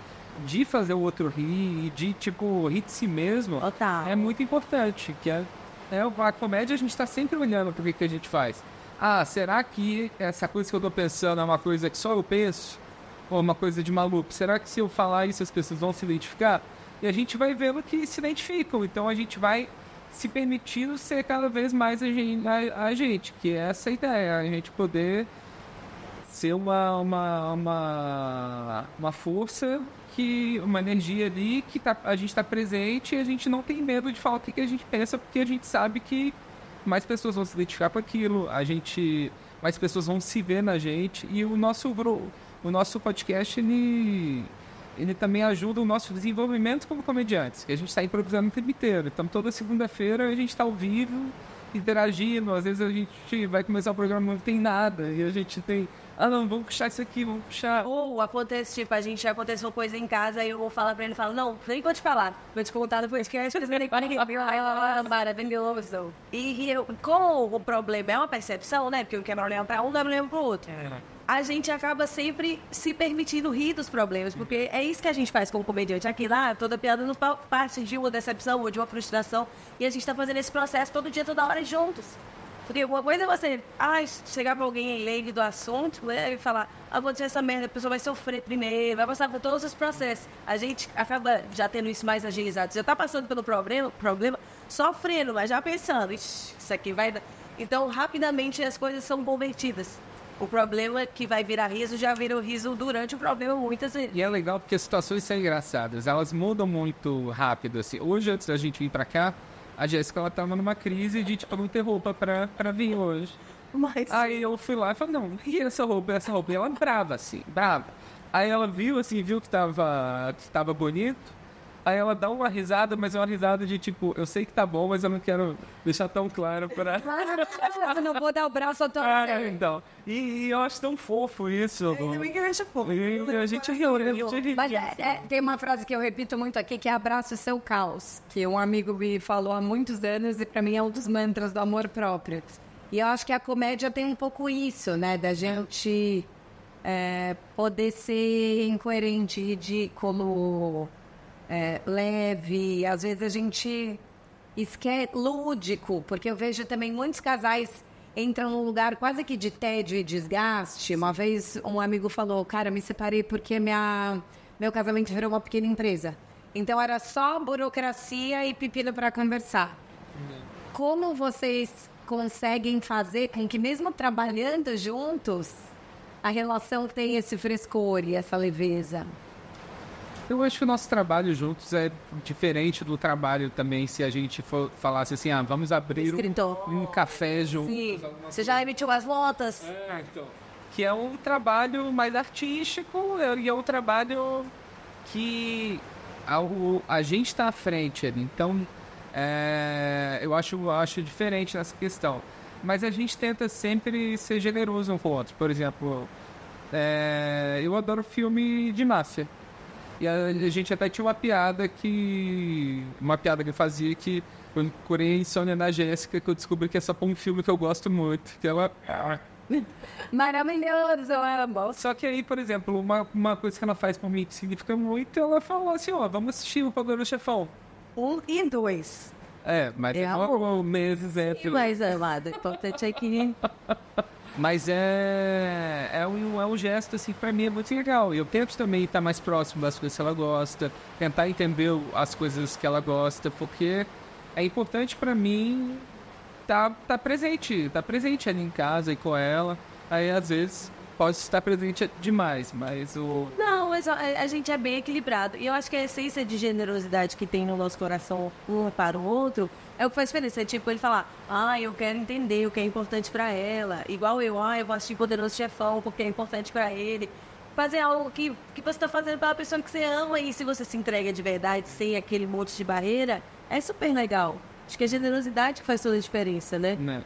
de fazer o outro rir e de, tipo, rir de si mesmo, é muito importante. Que a comédia, a gente tá sempre olhando pro que a gente faz. Ah, será que essa coisa que eu tô pensando é uma coisa que só eu penso? Ou uma coisa de maluco? Será que se eu falar isso as pessoas vão se identificar? E a gente vai vendo que se identificam. Então a gente vai se permitindo ser cada vez mais a gente. Que é essa ideia, a gente poder ser uma força, uma energia ali que a gente está presente e a gente não tem medo de falar o que a gente pensa, porque a gente sabe que mais pessoas vão se identificar com aquilo, mais pessoas vão se ver na gente. E o nosso podcast, ele também ajuda o nosso desenvolvimento como comediantes, que a gente está improvisando o tempo inteiro. Então toda segunda-feira a gente está ao vivo, interagindo. Às vezes a gente vai começar o programa e não tem nada, e a gente tem... não, vamos puxar isso aqui, vamos puxar. Ou acontece, tipo, acontece uma coisa em casa e eu vou falar pra ele, não, nem vou te falar, vou te contar depois, que maravilhoso. E como o problema é uma percepção, né, porque o que é problema pra um não é problema pro outro. A gente acaba sempre se permitindo rir dos problemas, porque é isso que a gente faz como comediante. Aqui lá, toda piada no palco parte de uma decepção ou de uma frustração, e a gente tá fazendo esse processo todo dia, toda hora juntos. Porque uma coisa é você chegar pra alguém leigo do assunto, né, e falar, aconteceu essa merda, a pessoa vai sofrer primeiro, vai passar por todos os processos. A gente acaba já tendo isso mais agilizado. Já tá passando pelo problema, sofrendo, mas já pensando, isso aqui vai dar. Então, rapidamente as coisas são convertidas. O problema que vai virar riso já virou riso durante o problema muitas vezes. E é legal porque as situações são engraçadas, elas mudam muito rápido, assim. Hoje, antes da gente vir pra cá, a Jéssica, ela tava numa crise de, tipo, não ter roupa pra vir hoje. Mas... Aí eu fui lá e falei, não, e essa roupa? E ela brava, assim, brava. Aí ela viu que tava bonito. Aí ela dá uma risada, mas é uma risada de, tipo, eu sei que tá bom, mas eu não quero deixar tão claro pra... Eu não vou dar o braço a tua então. E eu acho tão fofo isso. E a gente riu. Mas tem uma frase que eu repito muito aqui, que é abraça o seu caos, que um amigo me falou há muitos anos e pra mim é um dos mantras do amor próprio. E eu acho que a comédia tem um pouco isso, né, da gente poder ser incoerente, ridículo, leve. Às vezes a gente esquece, lúdico, porque eu vejo também muitos casais entram num lugar quase que de tédio e desgaste. Uma vez um amigo falou, cara, me separei porque meu casamento virou uma pequena empresa. Então era só burocracia e pepino para conversar. Como vocês conseguem fazer com que mesmo trabalhando juntos, a relação tenha esse frescor e essa leveza? Eu acho que o nosso trabalho juntos é diferente do trabalho também, se a gente falasse assim, vamos abrir um café juntos. Sim, você já emitiu as notas. Então. Que é um trabalho mais artístico e é um trabalho que a gente está à frente ali. Então, eu acho diferente nessa questão. Mas a gente tenta sempre ser generoso um com o outro. Por exemplo, eu adoro filme de máfia. E a gente até tinha uma piada que ele fazia que eu procurei Insônia na Jéssica, que eu descobri que é só um filme que eu gosto muito, que ela... Maravilhoso, amor. Só que aí, por exemplo, uma coisa que ela faz por mim que significa muito, ela falou assim, ó, vamos assistir o Poderoso Chefão. 1 e 2. Mas É amor. meses é... Mas, amado, o importante é que... Mas é um gesto, assim, pra mim é muito legal. Eu tento também estar mais próximo das coisas que ela gosta, tentar entender as coisas que ela gosta, porque é importante pra mim tá presente ali em casa e com ela. Aí, às vezes, pode estar presente demais, mas Não, mas a gente é bem equilibrado. E eu acho que a essência de generosidade que tem no nosso coração um para o outro é o que faz diferença. É tipo ele falar, eu quero entender o que é importante pra ela. Igual eu vou assistir Poderoso Chefão porque é importante pra ele. Fazer algo que você tá fazendo pela pessoa que você ama, e se você se entrega de verdade, sem aquele monte de barreira, é super legal. Acho que a generosidade que faz toda a diferença, né?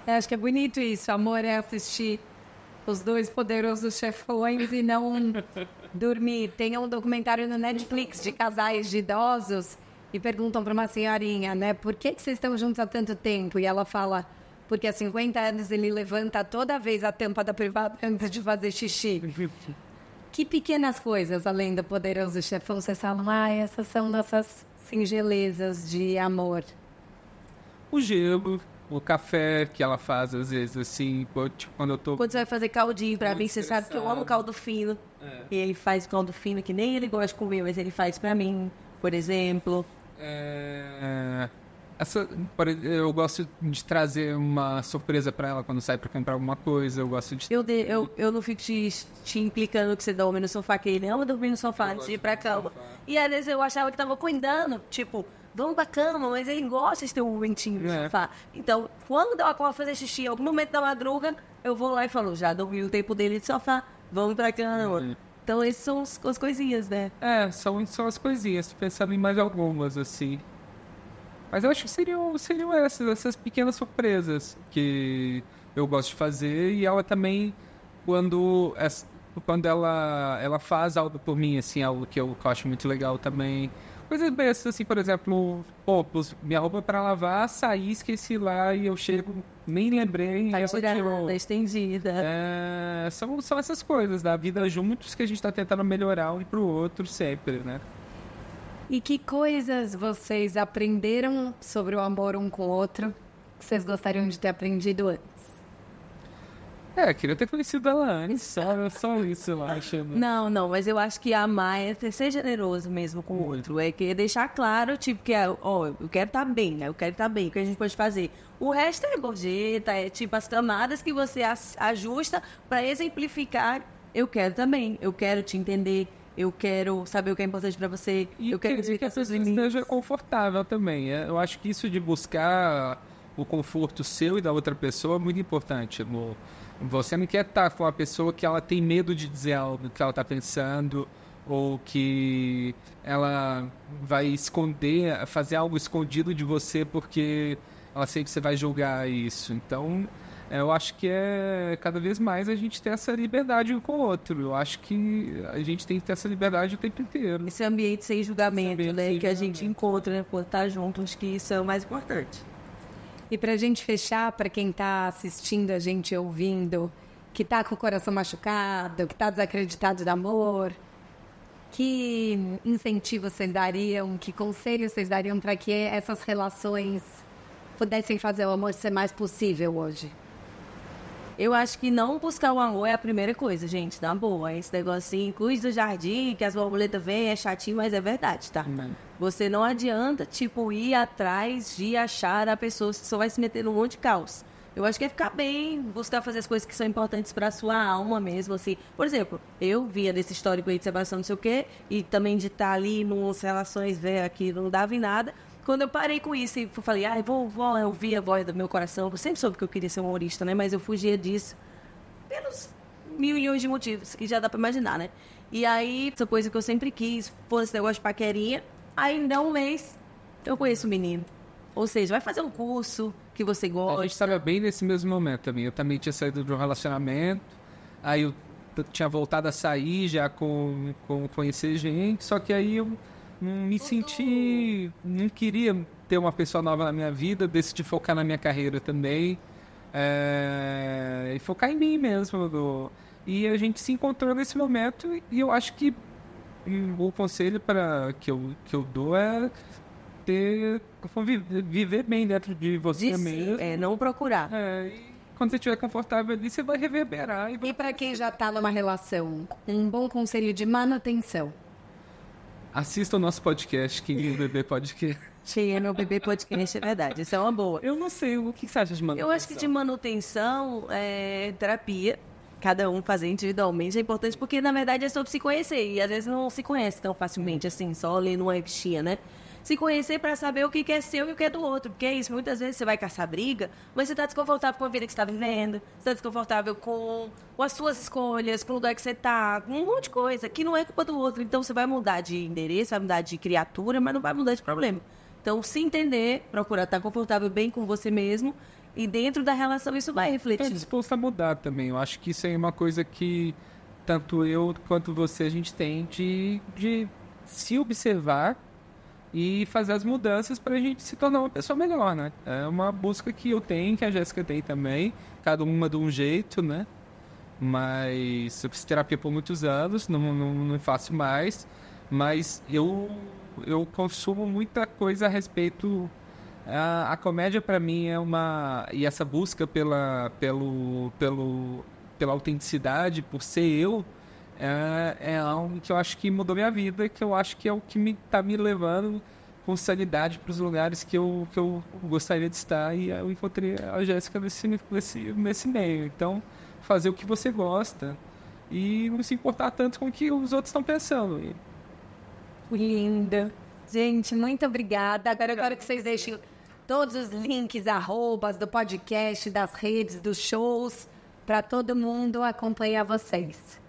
Eu acho que é bonito isso. Amor é assistir os 2 Poderosos Chefões e não dormir. Tem um documentário no Netflix de casais de idosos e perguntam para uma senhorinha, né? Por que vocês estão juntos há tanto tempo? E ela fala, porque há 50 anos ele levanta toda vez a tampa da privada antes de fazer xixi. Que pequenas coisas, além do Poderoso Chefão, vocês falam, essas são nossas singelezas de amor. O gelo, o café que ela faz, às vezes, assim, tipo, quando eu tô... Quando você vai fazer caldinho pra mim, você sabe que eu amo caldo fino. E ele faz caldo fino que nem ele gosta de comer, mas ele faz pra mim, por exemplo. Eu gosto de trazer uma surpresa pra ela quando sai pra comprar alguma coisa. Eu gosto de... Eu não fico te implicando que você dorme no sofá, que ele ama dormir no sofá antes de ir pra cama. E às vezes eu achava que tava cuidando, tipo, vamos pra cama, mas ele gosta de ter um momentinho no sofá. Então, quando eu acordo fazer xixi, em algum momento da madruga, eu vou lá e falo, já dormi o tempo dele de sofá, vamos pra cama. Então, essas são as coisinhas, né? São as coisinhas. Tô pensando em mais algumas, assim. Mas eu acho que seriam essas pequenas surpresas que eu gosto de fazer. E ela também, quando ela faz algo por mim, assim, algo que eu acho muito legal também. Coisas bestas, assim, por exemplo, minha roupa pra lavar, saí, esqueci lá e eu chego, nem lembrei. Tá tirando, tá estendida. São essas coisas da vida juntos que a gente tá tentando melhorar um pro outro sempre, né? E que coisas vocês aprenderam sobre o amor um com o outro que vocês gostariam de ter aprendido antes? Queria ter conhecido ela antes, só isso, eu acho. Não, mas eu acho que amar é ser generoso mesmo com o outro. É que deixar claro, tipo, que eu quero estar bem, né? Eu quero estar bem, o que a gente pode fazer? O resto é gorjeta, é tipo as camadas que você ajusta para exemplificar. Eu quero também, eu quero te entender. Eu quero saber o que é importante pra você. Eu quero que a pessoa esteja confortável também. Eu acho que isso de buscar o conforto seu e da outra pessoa é muito importante. Você não quer estar com a pessoa que ela tem medo de dizer algo que ela está pensando, ou que ela vai esconder, fazer algo escondido de você porque ela sei que você vai julgar isso. Então, eu acho que cada vez mais a gente ter essa liberdade um com o outro. Eu acho que a gente tem que ter essa liberdade o tempo inteiro. Esse ambiente sem julgamento, né? Que a gente encontra, né? Quando tá junto, acho que isso é o mais importante. E pra gente fechar, pra quem tá assistindo a gente, ouvindo, que tá com o coração machucado, que tá desacreditado do amor, que incentivo vocês dariam, que conselhos vocês dariam para que essas relações pudessem fazer o amor ser mais possível hoje? Eu acho que não buscar o amor é a primeira coisa, gente, na boa. Esse negócio assim, cuide do jardim, que as borboletas vêm, é chatinho, mas é verdade, tá? Você não adianta, tipo, ir atrás de achar a pessoa, você só vai se meter num monte de caos. Eu acho que é ficar bem, buscar fazer as coisas que são importantes pra sua alma mesmo, assim. Por exemplo, eu via desse histórico aí de separação, não sei o quê, e também de estar ali nas relações, que não dava em nada. Quando eu parei com isso e falei, vou ouvir a voz do meu coração, eu sempre soube que eu queria ser humorista, né? Mas eu fugia disso pelos milhões de motivos, que já dá pra imaginar, né? E aí, essa coisa que eu sempre quis, foi esse negócio de paquerinha, aí em um mês, eu conheço o menino. Ou seja, vai fazer um curso que você gosta. A gente estava bem nesse mesmo momento também. Eu também tinha saído de um relacionamento, aí eu tinha voltado a sair já com conhecer gente, só que aí eu não me senti, não queria ter uma pessoa nova na minha vida, decidi focar na minha carreira também, e focar em mim mesmo. E a gente se encontrou nesse momento e eu acho que o conselho que eu dou é viver bem dentro de você mesmo. Não procurar. E quando você estiver confortável ali, você vai reverberar. E para quem já está numa relação, um bom conselho de manutenção. Assista o nosso podcast, Quem é meu bebê podcast. Quem é meu bebê podcast, é verdade. Isso é uma boa. Eu não sei, o que você acha de manutenção? Eu acho que de manutenção, terapia, cada um fazer individualmente é importante, porque na verdade é sobre se conhecer. E às vezes não se conhece tão facilmente, assim, só lendo uma revistinha, né? Se conhecer para saber o que é seu e o que é do outro. Porque é isso, muitas vezes você vai caçar briga, mas você está desconfortável com a vida que você está vivendo, você está desconfortável com as suas escolhas, com o lugar que você está, com um monte de coisa que não é culpa do outro. Então você vai mudar de endereço, vai mudar de criatura, mas não vai mudar de problema. Então, se entender, procurar estar confortável bem com você mesmo e dentro da relação isso vai refletir. Estou disposto a mudar também. Eu acho que isso é uma coisa que tanto eu quanto você a gente tem de se observar e fazer as mudanças para a gente se tornar uma pessoa melhor, né? É uma busca que eu tenho, que a Jéssica tem também, cada uma de um jeito, né? Mas eu fiz terapia por muitos anos, não faço mais, mas eu consumo muita coisa a respeito. A comédia para mim é e essa busca pela autenticidade, por ser eu, é algo que eu acho que mudou minha vida, que eu acho que é o que tá me levando com sanidade para os lugares que eu gostaria de estar, e eu encontrei a Jéssica nesse meio. Então, fazer o que você gosta e não se importar tanto com o que os outros estão pensando. Linda. Gente, muito obrigada. Agora eu quero que vocês deixem todos os links, arrobas do podcast, das redes, dos shows, para todo mundo acompanhar vocês.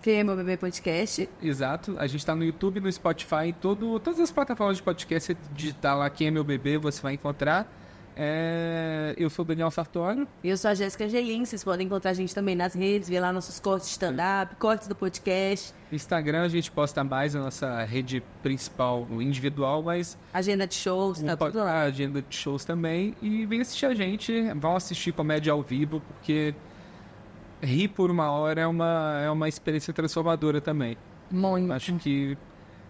Quem é meu bebê podcast? Exato. A gente está no YouTube, no Spotify, todas as plataformas de podcast. Você digitar lá Quem é meu bebê, você vai encontrar. Eu sou o Daniel Sartório. Eu sou a Jéssica Angelim. Vocês podem encontrar a gente também nas redes, ver lá nossos cortes de stand-up, cortes do podcast. Instagram a gente posta mais a nossa rede principal individual, mas agenda de shows, tá tudo lá. Agenda de shows também. E vem assistir a gente, vão assistir comédia ao vivo, porque rir por uma hora é uma experiência transformadora também. Muito. Acho que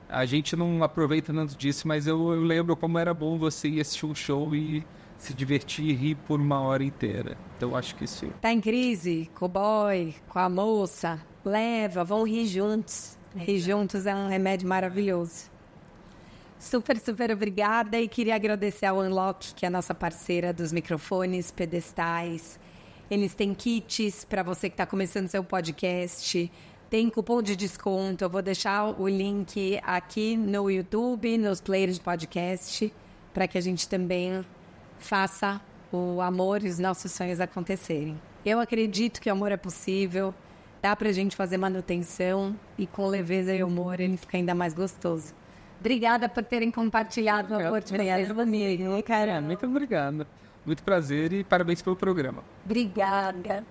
a gente não aproveita tanto disso, mas eu lembro como era bom você ir assistir um show e se divertir e rir por uma hora inteira. Então acho que isso. Tá em crise com o boy, com a moça, leva, vão rir juntos. Rir juntos é um remédio maravilhoso. Super, super obrigada, e queria agradecer ao Unlock, que é a nossa parceira dos microfones, pedestais. Eles têm kits para você que está começando seu podcast. Tem cupom de desconto. Eu vou deixar o link aqui no YouTube, nos players de podcast, para que a gente também faça o amor e os nossos sonhos acontecerem. Eu acredito que o amor é possível. Dá pra gente fazer manutenção, e com leveza e humor ele fica ainda mais gostoso. Obrigada por terem compartilhado o amor de vocês comigo. Muito obrigado. Muito prazer e parabéns pelo programa. Obrigada.